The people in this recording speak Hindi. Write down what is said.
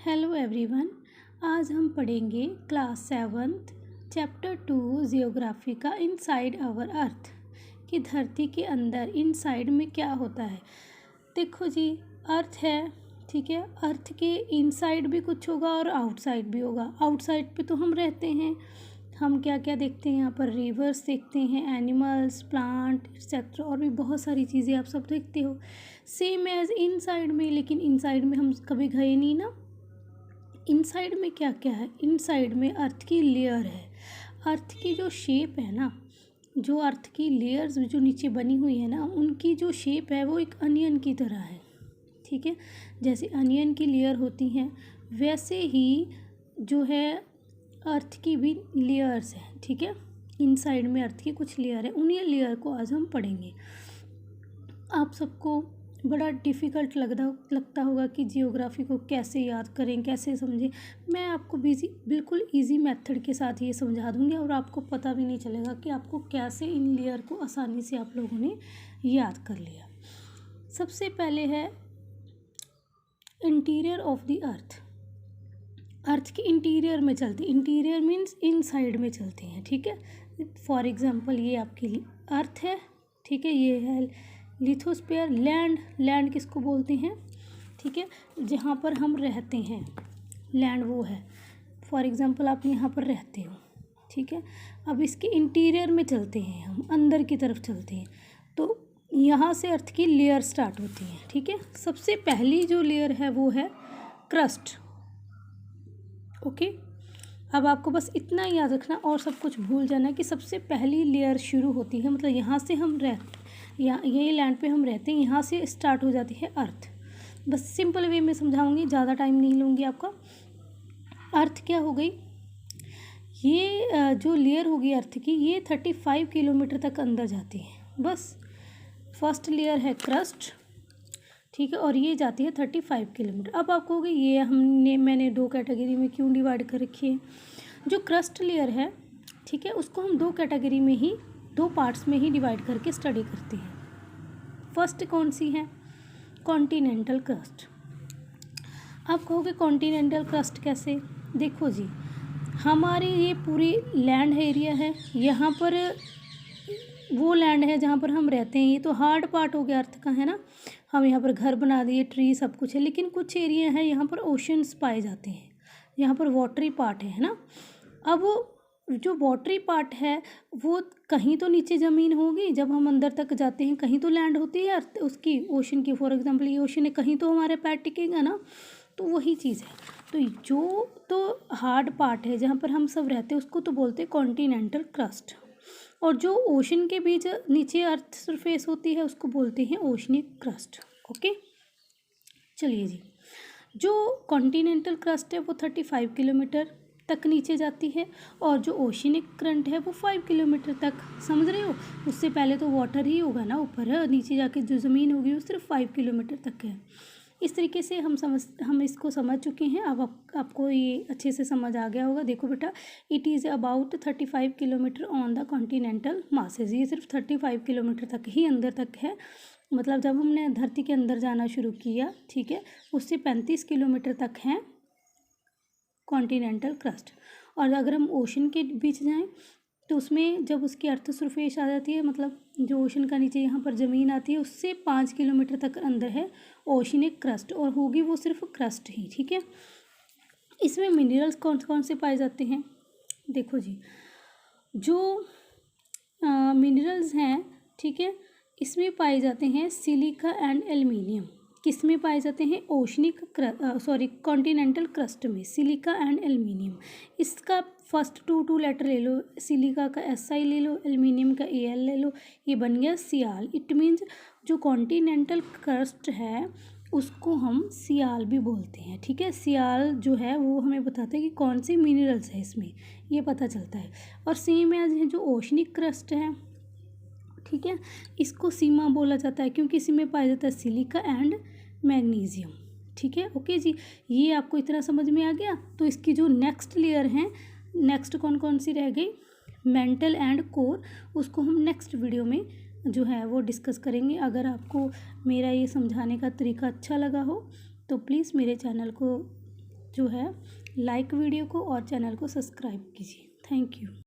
Hello everyone. आज हम पढ़ेंगे क्लास 7 चैप्टर 2 जियोग्राफी का इनसाइड आवर अर्थ कि धरती के अंदर इनसाइड में क्या होता है। देखो जी, अर्थ है, ठीक है। अर्थ के इनसाइड भी कुछ होगा और आउटसाइड भी होगा। आउटसाइड पे तो हम रहते हैं, हम क्या क्या देखते हैं यहाँ पर, रिवर्स देखते हैं, एनिमल्स, प्लांट एक्सेट्रा, और भी बहुत सारी चीज़ें आप सब देखते हो सेम एज इनसाइड में। लेकिन इनसाइड में हम कभी गए नहीं ना। इनसाइड में क्या क्या है? इनसाइड में अर्थ की लेयर है। अर्थ की जो शेप है ना, जो अर्थ की लेयर्स जो नीचे बनी हुई है ना, उनकी जो शेप है वो एक अनियन की तरह है, ठीक है। जैसे अनियन की लेयर होती हैं वैसे ही जो है अर्थ की भी लेयर्स हैं, ठीक है। इनसाइड में अर्थ की कुछ लेयर है, उन्हीं लेयर को आज हम पढ़ेंगे। आप सबको बड़ा डिफ़िकल्ट लगता होगा कि जियोग्राफी को कैसे याद करें, कैसे समझें। मैं आपको बिल्कुल इजी मेथड के साथ ये समझा दूँगी और आपको पता भी नहीं चलेगा कि आपको कैसे इन लेयर को आसानी से आप लोगों ने याद कर लिया। सबसे पहले है इंटीरियर ऑफ द अर्थ। अर्थ के इंटीरियर में चलते, इंटीरियर मीन्स इनसाइड में चलते हैं, ठीक है। फॉर एग्जांपल ये आपकी अर्थ है, ठीक है। ये है लिथोस्फीयर। लैंड किसको बोलते हैं, ठीक है, जहाँ पर हम रहते हैं, लैंड वो है। फॉर एग्जांपल आप यहाँ पर रहते हो, ठीक है। अब इसके इंटीरियर में चलते हैं, हम अंदर की तरफ चलते हैं, तो यहाँ से अर्थ की लेयर स्टार्ट होती है, ठीक है। सबसे पहली जो लेयर है वो है क्रस्ट, ओके। अब आपको बस इतना याद रखना और सब कुछ भूल जाना कि सबसे पहली लेयर शुरू होती है, मतलब यहाँ से हम यही लैंड पे हम रहते हैं, यहाँ से स्टार्ट हो जाती है अर्थ। बस सिंपल वे में समझाऊंगी, ज़्यादा टाइम नहीं लूँगी आपका। अर्थ क्या हो गई, ये जो लेयर होगी अर्थ की, ये 35 किलोमीटर तक अंदर जाती है। बस फर्स्ट लेयर है क्रस्ट, ठीक है, और ये जाती है 35 किलोमीटर। अब आप कहोगे ये मैंने दो कैटेगरी में क्यों डिवाइड कर रखी है। जो क्रस्ट लेयर है, ठीक है, उसको हम दो कैटेगरी में ही, दो पार्ट्स में ही डिवाइड करके स्टडी करते हैं। फर्स्ट कौन सी है? Continental crust. आप कहोगे कॉन्टिनेंटल क्रस्ट कैसे? देखो जी, हमारी ये पूरी लैंड एरिया है, यहाँ पर वो लैंड है जहाँ पर हम रहते हैं, ये तो हार्ड पार्ट हो गया अर्थ का, है ना। हम यहाँ पर घर बना दिए, ट्री सब कुछ है, लेकिन कुछ एरिया है यहाँ पर ओशंस पाए जाते हैं, यहाँ पर वाटरी पार्ट है ना। अब जो वाटरी पार्ट है वो कहीं तो नीचे ज़मीन होगी, जब हम अंदर तक जाते हैं कहीं तो लैंड होती है अर्थ उसकी, ओशन की। फॉर एग्जांपल ये ओशन है, कहीं तो हमारे पैर टिकेगा ना, तो वही चीज़ है। तो जो तो हार्ड पार्ट है जहाँ पर हम सब रहते हैं उसको तो बोलते हैं कॉन्टिनेंटल क्रस्ट, और जो ओशन के बीच नीचे अर्थ सरफेस होती है उसको बोलते हैं ओशनिक क्रस्ट, ओके। चलिए जी, जो कॉन्टिनेंटल क्रस्ट है वो 35 किलोमीटर तक नीचे जाती है, और जो ओशनिक करंट है वो 5 किलोमीटर तक। समझ रहे हो? उससे पहले तो वाटर ही होगा ना ऊपर है, नीचे जाके जो ज़मीन होगी वो सिर्फ 5 किलोमीटर तक है। इस तरीके से हम इसको समझ चुके हैं। अब आपको ये अच्छे से समझ आ गया होगा। देखो बेटा, it is about 35 kilometre on the continental masses. ये सिर्फ 35 किलोमीटर तक ही अंदर तक है, मतलब जब हमने धरती के अंदर जाना शुरू किया, ठीक है, उससे 35 किलोमीटर तक है कॉन्टिनेंटल क्रस्ट। और अगर हम ओशन के बीच जाएं तो उसमें जब उसकी अर्थ सरफेस आ जाती है, मतलब जो ओशन का नीचे यहाँ पर ज़मीन आती है, उससे 5 किलोमीटर तक अंदर है ओशनिक क्रस्ट, और होगी वो सिर्फ क्रस्ट ही, ठीक है। इसमें मिनरल्स कौन कौन से पाए जाते हैं? देखो जी, जो मिनरल्स हैं, ठीक है, इसमें पाए जाते हैं सिलिका एंड एल्युमिनियम। किस में पाए जाते हैं? कॉन्टिनेंटल क्रस्ट में सिलिका एंड एल्युमिनियम। इसका फर्स्ट टू लेटर ले लो, सिलिका का SI ले लो, एल्युमिनियम का AL ले लो, ये बन गया सियाल। इट मीन्स जो कॉन्टिनेंटल क्रस्ट है उसको हम सियाल भी बोलते हैं, ठीक है। सियाल जो है वो हमें बताता है कि कौन से मिनरल्स है इसमें, ये पता चलता है। और सेम एज है जो ओशनिक क्रस्ट है, ठीक है, इसको सीमा बोला जाता है क्योंकि इसमें पाया जाता है सिलिका एंड मैग्नीशियम, ठीक है। ओके जी, ये आपको इतना समझ में आ गया। तो इसकी जो नेक्स्ट लेयर है, नेक्स्ट कौन कौन सी रह गई? Mental and core. उसको हम नेक्स्ट वीडियो में जो है वो डिस्कस करेंगे। अगर आपको मेरा ये समझाने का तरीका अच्छा लगा हो तो प्लीज़ मेरे चैनल को जो है लाइक वीडियो को और चैनल को सब्सक्राइब कीजिए। Thank you.